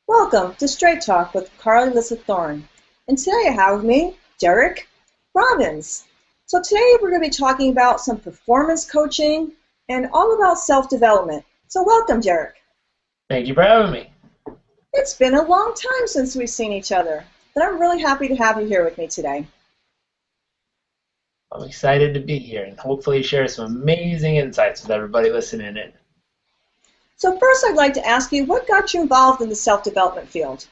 Welcome to Straight Talk with Carly Alyssa Thorne. And today I have with me Jairek Robbins. So today we're going to be talking about some performance coaching and all about self-development. So welcome, Jairek. Thank you for having me. It's been a long time since we've seen each other, but I'm really happy to have you here with me today. I'm excited to be here and hopefully share some amazing insights with everybody listening in. So first I'd like to ask you, what got you involved in the self-development field?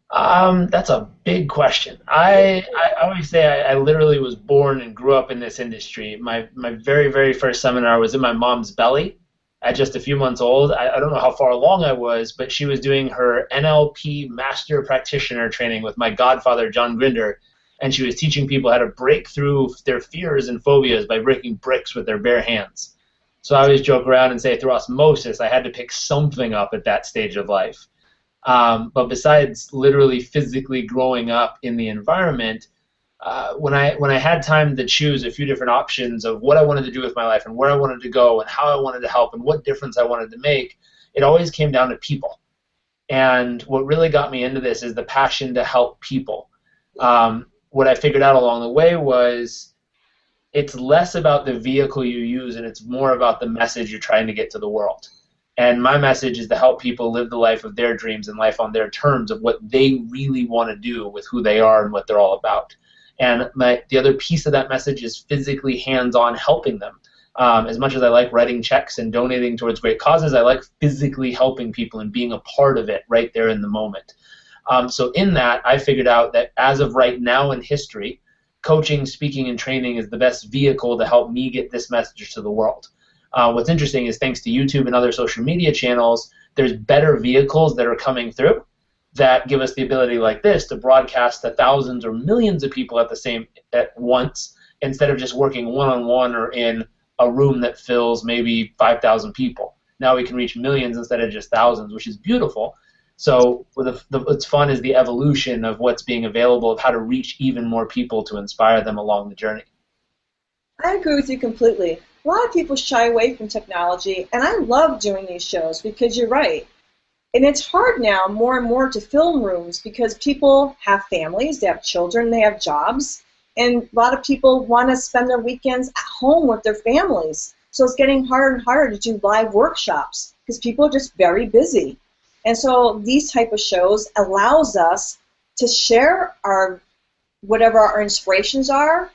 That's a big question. I always say I literally was born and grew up in this industry. My very, very first seminar was in my mom's belly at just a few months old. I don't know how far along I was, but she was doing her NLP Master Practitioner training with my godfather, John Grinder, and she was teaching people how to break through their fears and phobias by breaking bricks with their bare hands. So I always joke around and say through osmosis, I had to pick something up at that stage of life. But besides literally physically growing up in the environment, when I had time to choose a few different options of what I wanted to do with my life and where I wanted to go and how I wanted to help and what difference I wanted to make, it always came down to people. And what really got me into this is the passion to help people. What I figured out along the way was it's less about the vehicle you use and it's more about the message you're trying to get to the world. And my message is to help people live the life of their dreams and life on their terms of what they really want to do with who they are and what they're all about. And the other piece of that message is physically hands-on helping them. As much as I like writing checks and donating towards great causes, I like physically helping people and being a part of it right there in the moment. So in that, I figured out that as of right now in history, coaching, speaking, and training is the best vehicle to help me get this message to the world. What's interesting is thanks to YouTube and other social media channels, there's better vehicles that are coming through that give us the ability like this to broadcast to thousands or millions of people at once instead of just working one-on-one or in a room that fills maybe 5,000 people. Now we can reach millions instead of just thousands, which is beautiful. So what's fun is the evolution of what's being available of how to reach even more people to inspire them along the journey. I agree with you completely. A lot of people shy away from technology, and I love doing these shows because you're right. And it's hard now more and more to film rooms because people have families, they have children, they have jobs, and a lot of people want to spend their weekends at home with their families. So it's getting harder and harder to do live workshops because people are just very busy. And so these type of shows allows us to share whatever our inspirations are,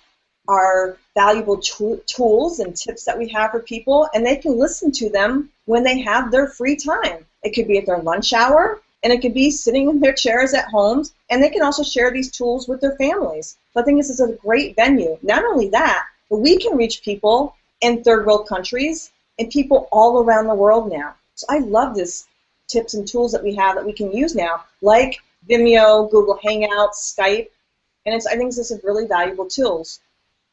our valuable tools and tips that we have for people, and they can listen to them when they have their free time. It could be at their lunch hour, and it could be sitting in their chairs at home, and they can also share these tools with their families. So I think this is a great venue. Not only that, but we can reach people in third world countries and people all around the world now. So I love this tips and tools that we have that we can use now, like Vimeo, Google Hangouts, Skype, and I think this is really valuable tools.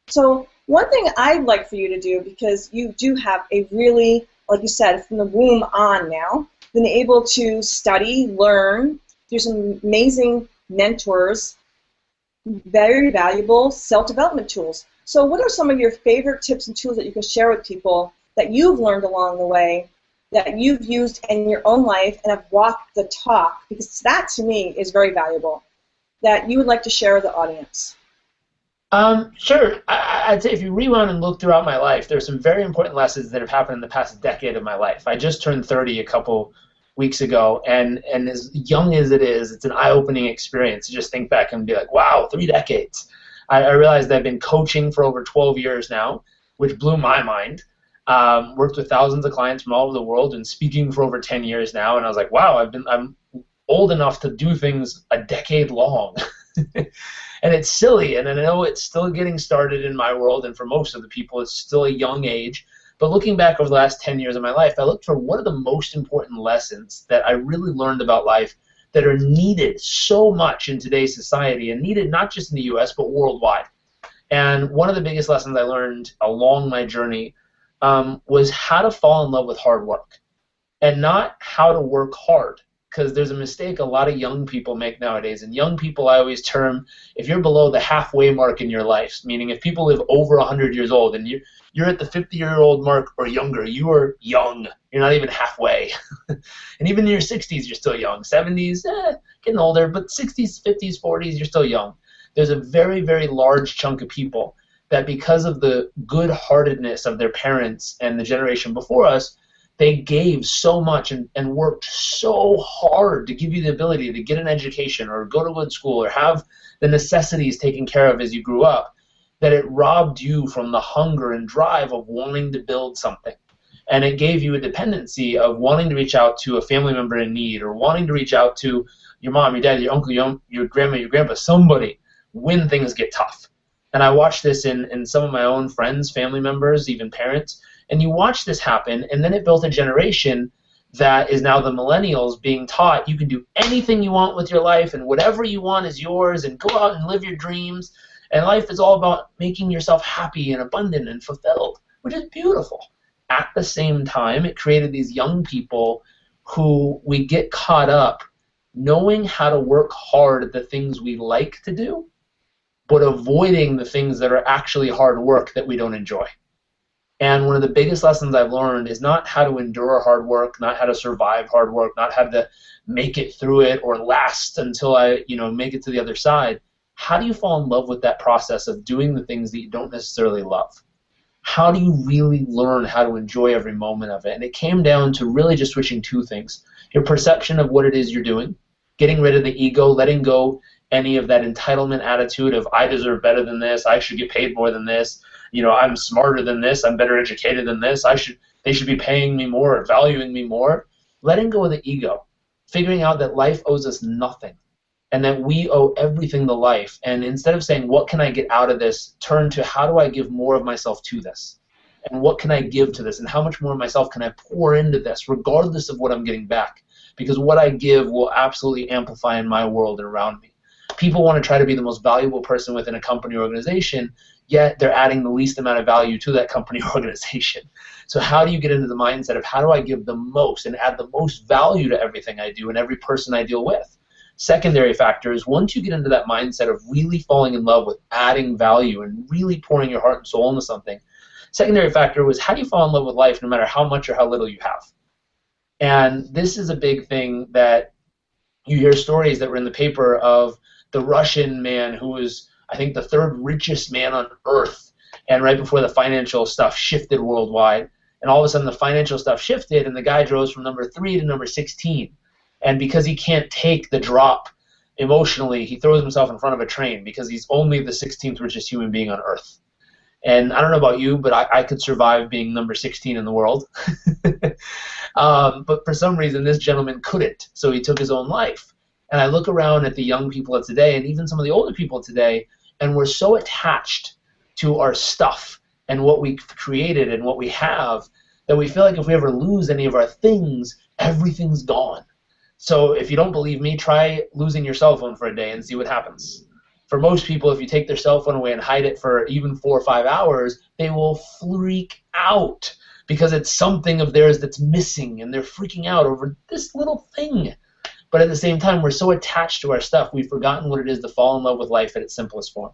So one thing I'd like for you to do, because you do have a really, like you said, from the womb on now, been able to study, learn through some amazing mentors, very valuable self-development tools. So what are some of your favorite tips and tools that you can share with people that you've learned along the way that you've used in your own life and have walked the talk, because that to me is very valuable, that you would like to share with the audience? Sure. I'd say if you rewind and look throughout my life, there's some very important lessons that have happened in the past decade of my life. I just turned 30 a couple weeks ago, and as young as it is, it's an eye-opening experience to just think back and be like, wow, 3 decades. I realized I've been coaching for over 12 years now, which blew my mind. Worked with thousands of clients from all over the world and speaking for over 10 years now, and I was like, wow, I'm old enough to do things a decade long. And it's silly, and I know it's still getting started in my world, and for most of the people it's still a young age. But looking back over the last 10 years of my life, I looked for what are the most important lessons that I really learned about life that are needed so much in today's society, and needed not just in the US, but worldwide. And one of the biggest lessons I learned along my journey was how to fall in love with hard work, and not how to work hard. because there's a mistake a lot of young people make nowadays. And young people, I always term, if you're below the halfway mark in your life, meaning if people live over 100 years old and you're at the 50-year-old mark or younger, you are young. You're not even halfway. And even in your 60s, you're still young. 70s, getting older, but 60s, 50s, 40s, you're still young. There's a very, very large chunk of people that because of the good-heartedness of their parents and the generation before us, they gave so much and worked so hard to give you the ability to get an education or go to good school or have the necessities taken care of as you grew up, that it robbed you from the hunger and drive of wanting to build something. And it gave you a dependency of wanting to reach out to a family member in need or wanting to reach out to your mom, your dad, your uncle, your grandma, your grandpa, somebody when things get tough. And I watched this in some of my own friends, family members, even parents. And you watch this happen, and then it built a generation that is now the millennials being taught you can do anything you want with your life, and whatever you want is yours, and go out and live your dreams. And life is all about making yourself happy and abundant and fulfilled, which is beautiful. At the same time, it created these young people who we get caught up knowing how to work hard at the things we like to do, but avoiding the things that are actually hard work that we don't enjoy. And one of the biggest lessons I've learned is not how to endure hard work, not how to survive hard work, not how to make it through it or last until I, make it to the other side. How do you fall in love with that process of doing the things that you don't necessarily love? How do you really learn how to enjoy every moment of it? And it came down to really just switching two things. Your perception of what it is you're doing, getting rid of the ego, letting go any of that entitlement attitude of I deserve better than this, I should get paid more than this, I'm smarter than this, I'm better educated than this, they should be paying me more or valuing me more. Letting go of the ego, figuring out that life owes us nothing and that we owe everything to life. And instead of saying, what can I get out of this, turn to how do I give more of myself to this? And what can I give to this? And how much more of myself can I pour into this, regardless of what I'm getting back? Because what I give will absolutely amplify in my world and around me. People want to try to be the most valuable person within a company or organization, yet they're adding the least amount of value to that company or organization. So how do you get into the mindset of how do I give the most and add the most value to everything I do and every person I deal with? Secondary factor is once you get into that mindset of really falling in love with adding value and really pouring your heart and soul into something, secondary factor was how do you fall in love with life no matter how much or how little you have? And this is a big thing that you hear stories that were in the paper of the Russian man who was, I think, the third richest man on earth, and right before the financial stuff shifted worldwide, and all of a sudden the financial stuff shifted, and the guy rose from number 3 to number 16. And because he can't take the drop emotionally, he throws himself in front of a train because he's only the 16th richest human being on earth. And I don't know about you, but I could survive being number 16 in the world. But for some reason, this gentleman couldn't, so he took his own life. And I look around at the young people of today and even some of the older people today, and we're so attached to our stuff and what we've created and what we have that we feel like if we ever lose any of our things, everything's gone. So if you don't believe me, try losing your cell phone for a day and see what happens. For most people, if you take their cell phone away and hide it for even 4 or 5 hours, they will freak out because it's something of theirs that's missing, and they're freaking out over this little thing. But at the same time, we're so attached to our stuff, we've forgotten what it is to fall in love with life at its simplest form.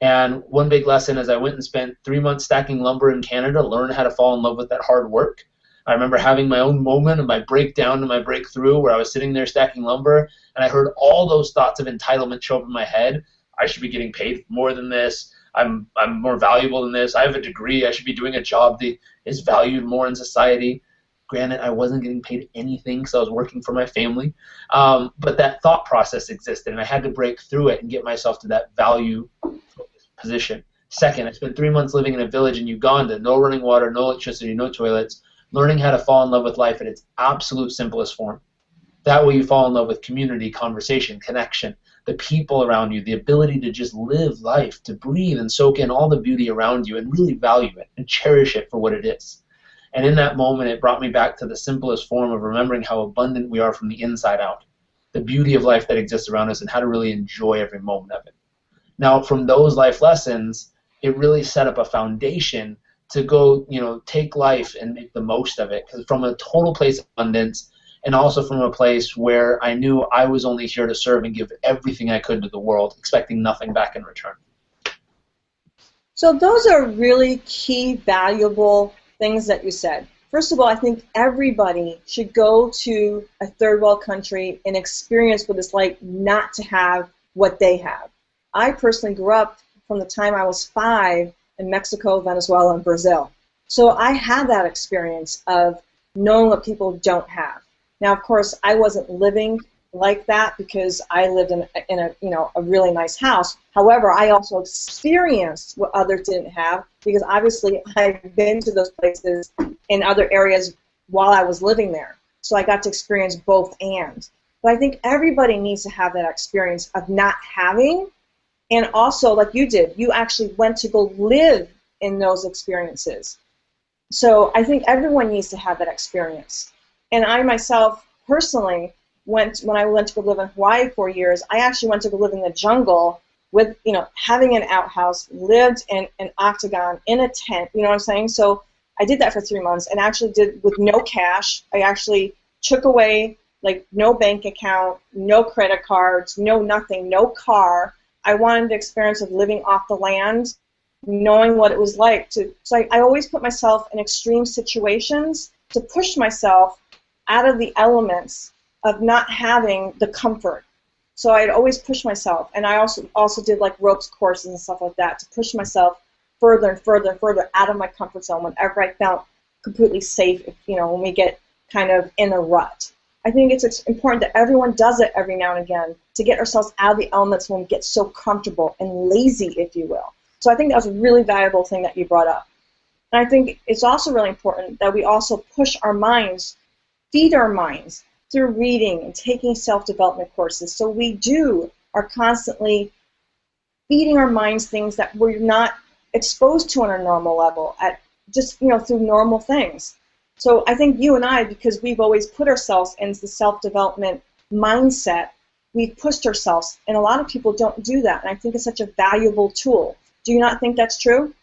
And one big lesson is I went and spent 3 months stacking lumber in Canada, learn how to fall in love with that hard work. I remember having my own moment of my breakdown to my breakthrough where I was sitting there stacking lumber, and I heard all those thoughts of entitlement show up in my head. I should be getting paid more than this. I'm more valuable than this. I have a degree. I should be doing a job that is valued more in society. Granted, I wasn't getting paid anything because I was working for my family. But that thought process existed, and I had to break through it and get myself to that value position. Second, I spent 3 months living in a village in Uganda, no running water, no electricity, no toilets, learning how to fall in love with life at its absolute simplest form. That way you fall in love with community, conversation, connection, the people around you, the ability to just live life, to breathe and soak in all the beauty around you and really value it and cherish it for what it is. And in that moment, it brought me back to the simplest form of remembering how abundant we are from the inside out, the beauty of life that exists around us, and how to really enjoy every moment of it. Now, from those life lessons, it really set up a foundation to go, take life and make the most of it. Because from a total place of abundance, and also from a place where I knew I was only here to serve and give everything I could to the world, expecting nothing back in return. So those are really key, valuable things that you said. First of all, I think everybody should go to a third world country and experience what it's like not to have what they have. I personally grew up from the time I was 5 in Mexico, Venezuela, and Brazil. So I had that experience of knowing what people don't have. Now, of course, I wasn't living like that because I lived in a really nice house. However, I also experienced what others didn't have because obviously I've been to those places in other areas while I was living there. So I got to experience both and. But I think everybody needs to have that experience of not having, and also, like you did, you actually went to go live in those experiences. So I think everyone needs to have that experience. And I myself personally when I went to go live in Hawaii for years, I actually went to go live in the jungle with, having an outhouse, lived in an octagon, in a tent, you know what I'm saying? So I did that for 3 months and actually did with no cash. I actually took away, no bank account, no credit cards, no nothing, no car. I wanted the experience of living off the land, knowing what it was like to. So I always put myself in extreme situations to push myself out of the elements of not having the comfort. So I'd always push myself, and I also did ropes courses and stuff like that to push myself further and further and further out of my comfort zone whenever I felt completely safe. When we get kind of in a rut, I think it's important that everyone does it every now and again to get ourselves out of the elements when we get so comfortable and lazy, if you will. So I think that was a really valuable thing that you brought up. And I think it's also really important that we also push our minds, feed our minds through reading and taking self-development courses. So we are constantly feeding our minds things that we're not exposed to on a normal level, at just through normal things. So I think you and I, because we've always put ourselves into the self-development mindset, we've pushed ourselves, and a lot of people don't do that. And I think it's such a valuable tool. Do you not think that's true?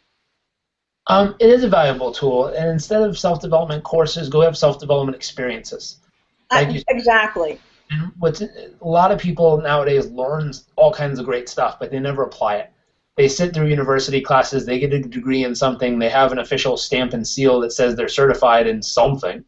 It is a valuable tool, and instead of self-development courses, go have self-development experiences. Exactly. And a lot of people nowadays learn all kinds of great stuff, but they never apply it. They sit through university classes, they get a degree in something, they have an official stamp and seal that says they're certified in something,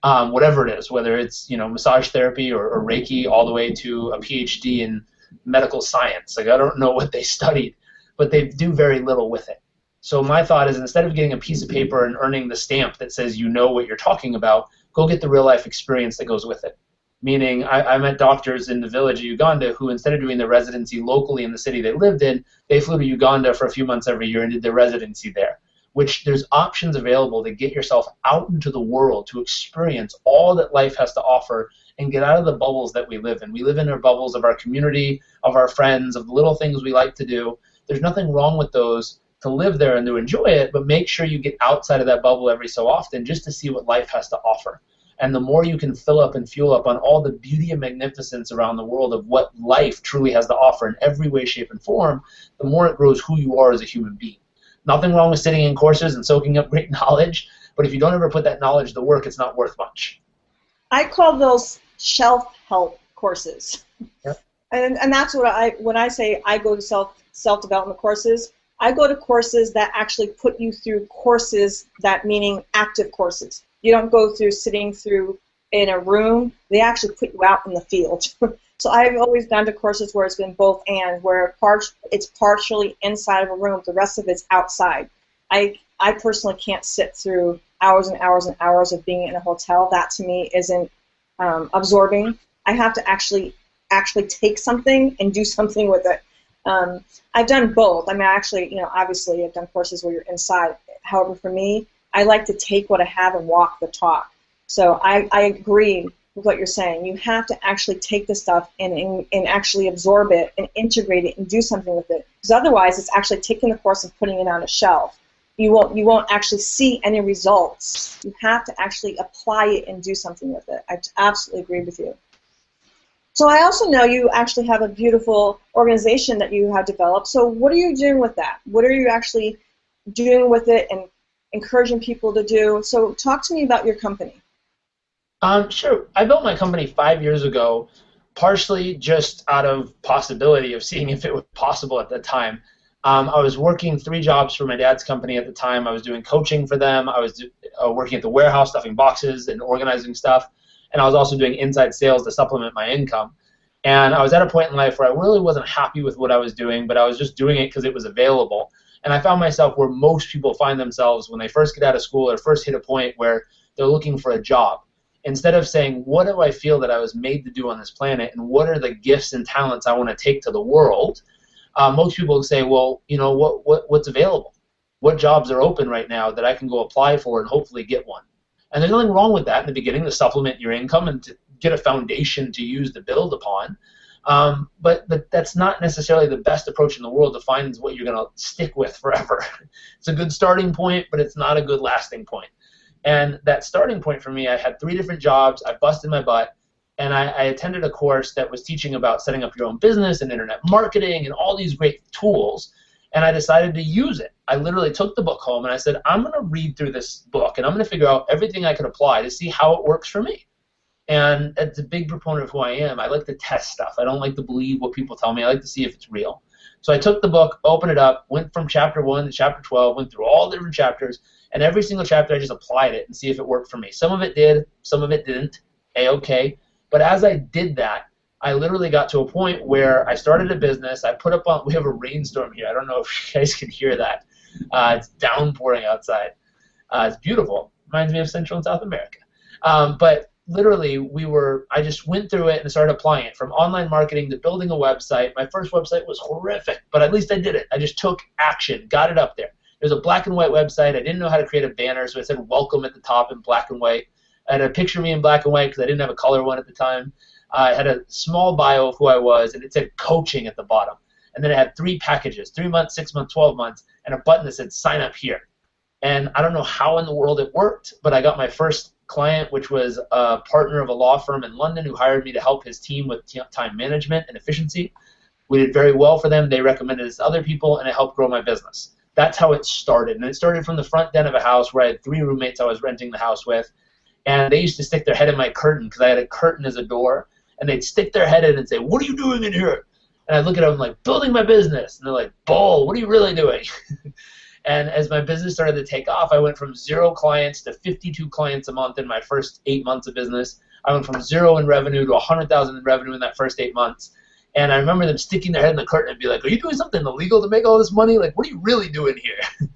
whatever it is, whether it's massage therapy or Reiki, all the way to a PhD in medical science. I don't know what they studied, but they do very little with it. So my thought is, instead of getting a piece of paper and earning the stamp that says you know what you're talking about, go get the real life experience that goes with it. Meaning, I met doctors in the village of Uganda who, instead of doing their residency locally in the city they lived in, they flew to Uganda for a few months every year and did their residency there. Which there's options available to get yourself out into the world to experience all that life has to offer and get out of the bubbles that we live in. We live in our bubbles of our community, of our friends, of the little things we like to do. There's nothing wrong with those to live there and to enjoy it, but make sure you get outside of that bubble every so often just to see what life has to offer. And the more you can fill up and fuel up on all the beauty and magnificence around the world of what life truly has to offer in every way, shape, and form, the more it grows who you are as a human being. Nothing wrong with sitting in courses and soaking up great knowledge, but if you don't ever put that knowledge to work, it's not worth much. I call those shelf-help courses. Yep. And that's what when I say I go to self-development courses, I go to courses that actually put you through courses, that meaning active courses. You don't go through sitting through in a room. They actually put you out in the field. So I've always gone to courses where it's been both and, where it's partially inside of a room, the rest of it's outside. I personally can't sit through hours and hours and hours of being in a hotel. That to me isn't absorbing. I have to actually take something and do something with it. I've done both. I mean, obviously I've done courses where you're inside. However, for me, I like to take what I have and walk the talk. So I agree with what you're saying. You have to actually take the stuff and actually absorb it and integrate it and do something with it. Because otherwise, it's actually taking the course and putting it on a shelf. You won't actually see any results. You have to actually apply it and do something with it. I absolutely agree with you. So I also know you actually have a beautiful organization that you have developed. So what are you doing with that? What are you actually doing with it and encouraging people to do? So talk to me about your company. Sure. I built my company 5 years ago, partially just out of possibility of seeing if it was possible at the time. I was working 3 jobs for my dad's company at the time. I was doing coaching for them. I was working at the warehouse, stuffing boxes and organizing stuff. And I was also doing inside sales to supplement my income. And I was at a point in life where I really wasn't happy with what I was doing, but I was just doing it because it was available. And I found myself where most people find themselves when they first get out of school or first hit a point where they're looking for a job. Instead of saying, what do I feel that I was made to do on this planet, and what are the gifts and talents I want to take to the world, most people say, well, what's available? What jobs are open right now that I can go apply for and hopefully get one? And there's nothing wrong with that in the beginning to supplement your income and to get a foundation to use to build upon. But that's not necessarily the best approach in the world to find what you're going to stick with forever. It's a good starting point, but it's not a good lasting point. And that starting point for me, I had 3 different jobs. I busted my butt. And I attended a course that was teaching about setting up your own business and internet marketing and all these great tools. And I decided to use it. I literally took the book home and I said, I'm going to read through this book and I'm going to figure out everything I can apply to see how it works for me. And it's a big proponent of who I am. I like to test stuff. I don't like to believe what people tell me. I like to see if it's real. So I took the book, opened it up, went from chapter 1 to chapter 12, went through all the different chapters, and every single chapter I just applied it and see if it worked for me. Some of it did, some of it didn't. A-okay. But as I did that, I literally got to a point where I started a business. I put up on, we have a rainstorm here. I don't know if you guys can hear that. It's downpouring outside. It's beautiful. Reminds me of Central and South America. But literally, I just went through it and started applying it from online marketing to building a website. My first website was horrific, but at least I did it. I just took action, got it up there. It was a black and white website. I didn't know how to create a banner, so I said welcome at the top in black and white. I had a picture of me in black and white because I didn't have a color one at the time. I had a small bio of who I was, and it said coaching at the bottom. And then it had 3 packages, 3 months, 6 months, 12 months, and a button that said sign up here. And I don't know how in the world it worked, but I got my first client, which was a partner of a law firm in London who hired me to help his team with time management and efficiency. We did very well for them. They recommended us to other people, and it helped grow my business. That's how it started. And it started from the front den of a house where I had 3 roommates I was renting the house with. And they used to stick their head in my curtain because I had a curtain as a door. And they'd stick their head in and say, what are you doing in here? And I'd look at them like, building my business. And they're like, Bull, what are you really doing? And as my business started to take off, I went from 0 clients to 52 clients a month in my first 8 months of business. I went from 0 in revenue to 100,000 in revenue in that first 8 months. And I remember them sticking their head in the curtain and be like, are you doing something illegal to make all this money? Like, what are you really doing here?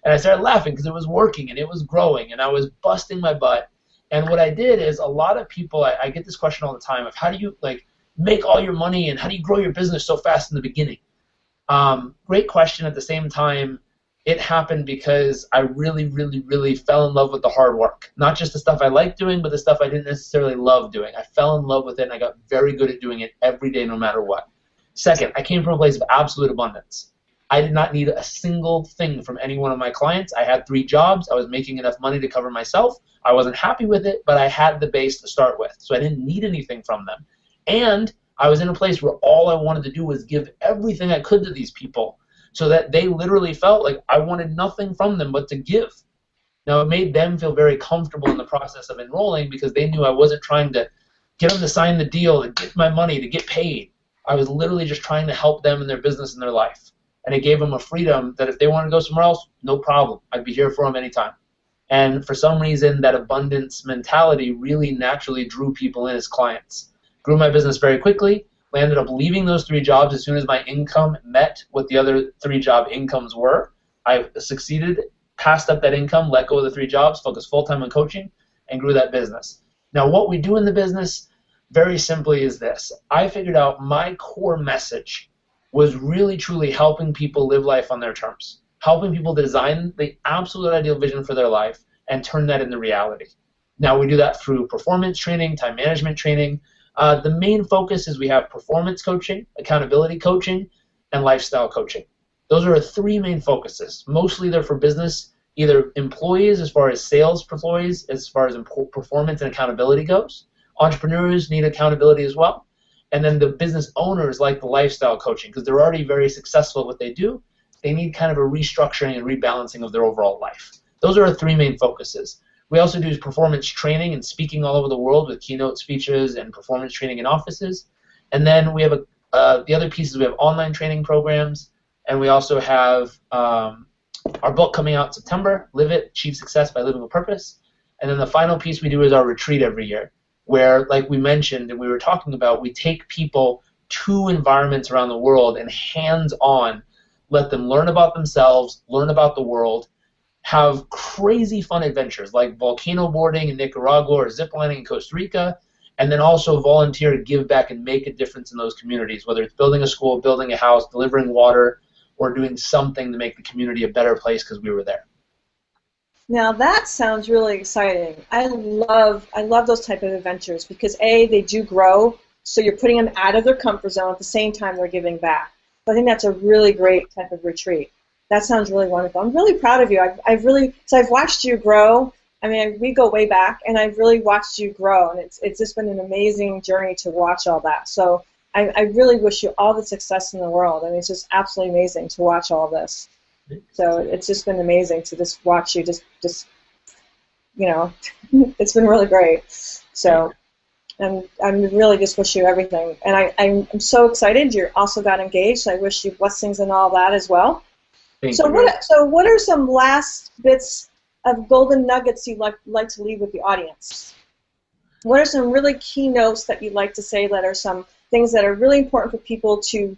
And I started laughing because it was working and it was growing and I was busting my butt. And what I did is a lot of people, I get this question all the time of how do you make all your money and how do you grow your business so fast in the beginning? Great question. At the same time, it happened because I really, really, really fell in love with the hard work. Not just the stuff I liked doing, but the stuff I didn't necessarily love doing. I fell in love with it and I got very good at doing it every day no matter what. Second, I came from a place of absolute abundance. I did not need a single thing from any one of my clients. I had 3 jobs. I was making enough money to cover myself. I wasn't happy with it, but I had the base to start with. So I didn't need anything from them. And I was in a place where all I wanted to do was give everything I could to these people so that they literally felt like I wanted nothing from them but to give. Now, it made them feel very comfortable in the process of enrolling because they knew I wasn't trying to get them to sign the deal, to get my money, to get paid. I was literally just trying to help them in their business and their life. And it gave them a freedom that if they wanted to go somewhere else, no problem. I'd be here for them anytime. And for some reason, that abundance mentality really naturally drew people in as clients. Grew my business very quickly. I ended up leaving those 3 jobs as soon as my income met what the other 3 job incomes were. I succeeded, passed up that income, let go of the 3 jobs, focused full-time on coaching, and grew that business. Now, what we do in the business, very simply, is this. I figured out my core message was really, truly helping people live life on their terms, helping people design the absolute ideal vision for their life and turn that into reality. Now, we do that through performance training, time management training. The main focus is we have performance coaching, accountability coaching, and lifestyle coaching. Those are our 3 main focuses. Mostly they're for business, either employees as far as sales employees, as far as performance and accountability goes. Entrepreneurs need accountability as well. And then the business owners like the lifestyle coaching because they're already very successful at what they do. They need kind of a restructuring and rebalancing of their overall life. Those are our 3 main focuses. We also do performance training and speaking all over the world with keynote speeches and performance training in offices. And then we have the other pieces. We have online training programs, and we also have our book coming out in September, Live It, Achieve Success by Living with Purpose. And then the final piece we do is our retreat every year, where, like we mentioned and we were talking about, we take people to environments around the world and hands-on let them learn about themselves, learn about the world, have crazy fun adventures like volcano boarding in Nicaragua or ziplining in Costa Rica, and then also volunteer to give back and make a difference in those communities, whether it's building a school, building a house, delivering water, or doing something to make the community a better place because we were there. Now that sounds really exciting. I love those type of adventures because A, they do grow, so you're putting them out of their comfort zone at the same time they're giving back. So I think that's a really great type of retreat. That sounds really wonderful. I'm really proud of you. I've watched you grow. I mean, we go way back, and I've really watched you grow, and it's just been an amazing journey to watch all that. So I really wish you all the success in the world. I mean, it's just absolutely amazing to watch all this. So it's just been amazing to just watch you just it's been really great. So I'm really just wish you everything. And I'm so excited. You also got engaged. I wish you blessings and all that as well. So what are some last bits of golden nuggets you'd like to leave with the audience? What are some really key notes that you'd like to say that are some things that are really important for people to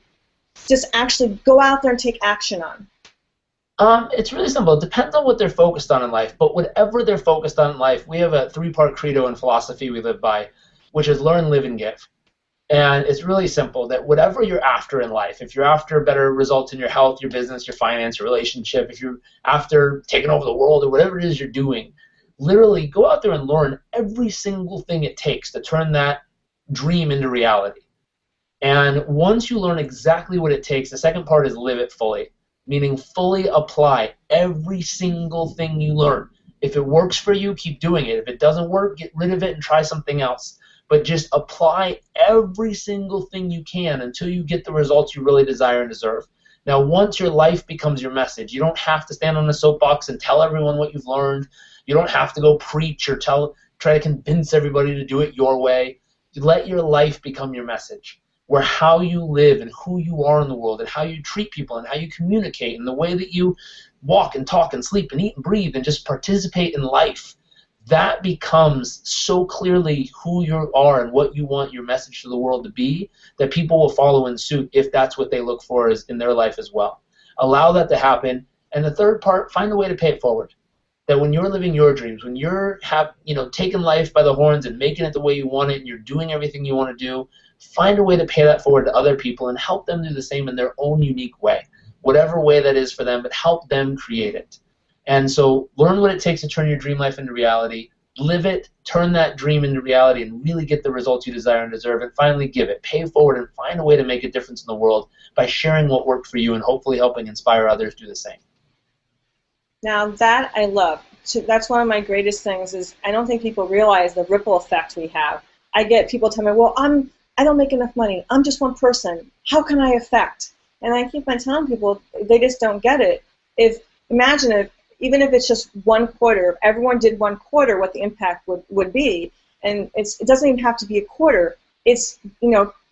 just actually go out there and take action on? It's really simple. It depends on what they're focused on in life, but whatever they're focused on in life, we have a 3-part credo and philosophy we live by, which is learn, live, and give. And it's really simple that whatever you're after in life, if you're after better results in your health, your business, your finance, your relationship, if you're after taking over the world or whatever it is you're doing, literally go out there and learn every single thing it takes to turn that dream into reality. And once you learn exactly what it takes, the second part is live it fully, meaning fully apply every single thing you learn. If it works for you, keep doing it. If it doesn't work, get rid of it and try something else. But just apply every single thing you can until you get the results you really desire and deserve. Now, once your life becomes your message, you don't have to stand on a soapbox and tell everyone what you've learned. You don't have to go preach or try to convince everybody to do it your way. You let your life become your message, where how you live and who you are in the world and how you treat people and how you communicate and the way that you walk and talk and sleep and eat and breathe and just participate in life, that becomes so clearly who you are and what you want your message to the world to be that people will follow in suit if that's what they look for in their life as well. Allow that to happen. And the third part, find a way to pay it forward. That when you're living your dreams, when you're taking life by the horns and making it the way you want it and you're doing everything you want to do, find a way to pay that forward to other people and help them do the same in their own unique way, whatever way that is for them, but help them create it. And so learn what it takes to turn your dream life into reality, live it, turn that dream into reality, and really get the results you desire and deserve, and finally give it. Pay it forward and find a way to make a difference in the world by sharing what worked for you and hopefully helping inspire others to do the same. Now that I love. So that's one of my greatest things is I don't think people realize the ripple effect we have. I get people tell me, well, I don't make enough money. I'm just one person. How can I affect? And I keep on telling people they just don't get it. Imagine if even if it's just one quarter, if everyone did one quarter, what the impact would be. And it doesn't even have to be a quarter. It's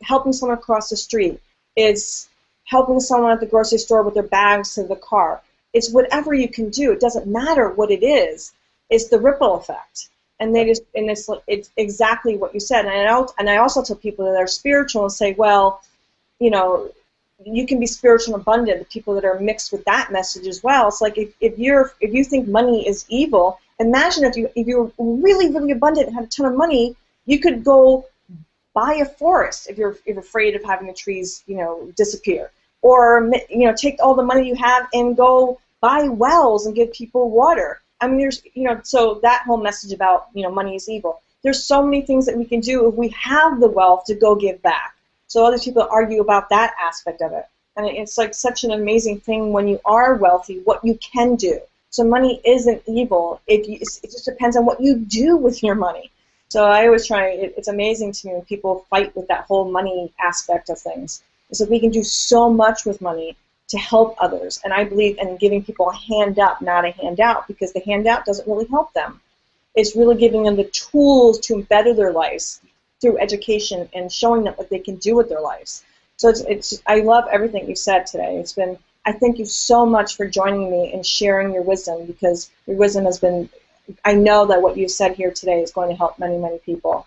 helping someone across the street. It's helping someone at the grocery store with their bags to the car. It's whatever you can do. It doesn't matter what it is. It's the ripple effect. And it's exactly what you said. And I also tell people that are spiritual and say, well, you can be spiritual and abundant. The people that are mixed with that message as well. It's like if you think money is evil, imagine if you're really, really abundant and had a ton of money, you could go buy a forest if you're afraid of having the trees disappear, or take all the money you have and go buy wells and give people water. I mean, there's so that whole message about money is evil. There's so many things that we can do if we have the wealth to go give back. So other people argue about that aspect of it. And it's like such an amazing thing when you are wealthy, what you can do. So money isn't evil. It just depends on what you do with your money. So I always try, it's amazing to me when people fight with that whole money aspect of things. So we can do so much with money to help others. And I believe in giving people a hand up, not a handout, because the handout doesn't really help them. It's really giving them the tools to better their lives through education and showing them what they can do with their lives. So I love everything you said today. I thank you so much for joining me and sharing your wisdom, because your wisdom has been, I know that what you said here today is going to help many, many people.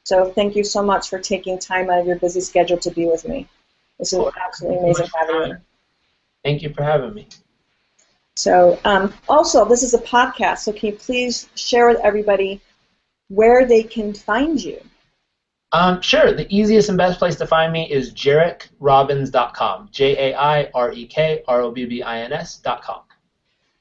So thank you so much for taking time out of your busy schedule to be with me. This is absolutely amazing having you. Thank you for having me. So also, this is a podcast, so can you please share with everybody where they can find you? Sure. The easiest and best place to find me is JairekRobbins.com. JairekRobbins.com.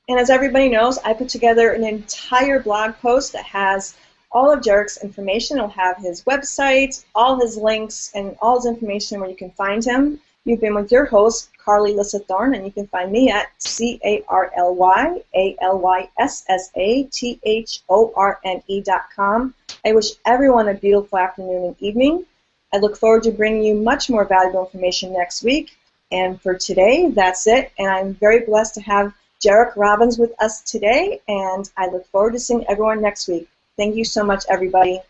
And as everybody knows, I put together an entire blog post that has all of Jairek's information. It'll have his website, all his links, and all his information where you can find him. You've been with your host, Carly Alyssa Thorne, and you can find me at CarlyAlyssatHorne.com. I wish everyone a beautiful afternoon and evening. I look forward to bringing you much more valuable information next week. And for today, that's it. And I'm very blessed to have Jairek Robbins with us today, and I look forward to seeing everyone next week. Thank you so much, everybody.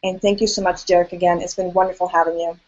And thank you so much, Jairek, again. It's been wonderful having you.